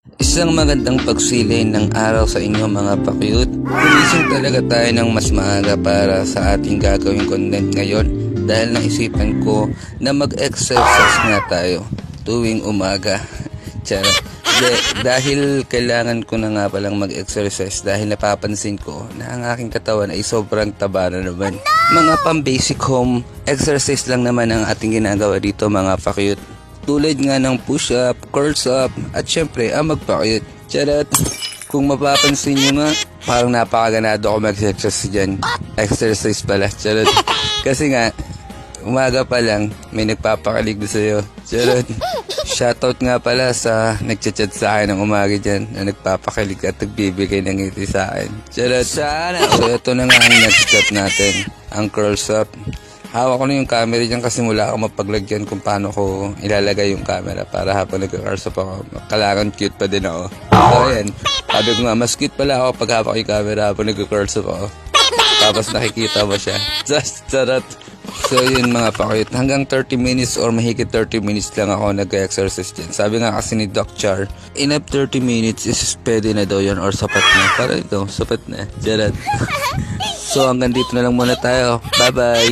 Isang magandang pagsilay ng araw sa inyo mga pakyut. Gumising talaga tayo ng mas maaga para sa ating gagawing content ngayon dahil naisipan ko na mag-exercise nga tayo tuwing umaga. Charot. Dahil kailangan ko na nga palang mag-exercise dahil napapansin ko na ang aking katawan ay sobrang taba na naman. Mga pang-basic home exercise lang naman ang ating ginagawa dito mga pakyut. Tulad nga ng push-up, curls up, at syempre ang magpakyut. Charot! Kung mapapansin nyo nga, parang napakaganado ako mag-exercise dyan. Exercise pala, charot. Kasi nga, umaga pa lang, may nagpapakalig na sa'yo. Charot! Shoutout nga pala sa nagchat-chat sa akin ng umaga dyan na nagpapakilig at nagbibigay ng ngiti sa akin. Charot! So ito na nga ang next step natin, ang curls up. Hawak ko na yung camera dyan kasi mula ako mapaglagyan kung paano ko ilalagay yung camera para habang nagka-curls up ako, kailangan cute pa din ako. So ayan, sabi ko nga, mas cute pala ako pag hawak yung camera habang nagka-curls up ako. Tapos nakikita mo siya. Just charot. So yun mga pakyut, hanggang 30 minutes or mahigit 30 minutes lang ako nag-exercise dyan. Sabi nga kasi ni Doc Char, enough 30 minutes is pwede na daw yun or sapat na. Para ito, sapat na. Charot. So hanggang dito na lang muna tayo. Bye bye.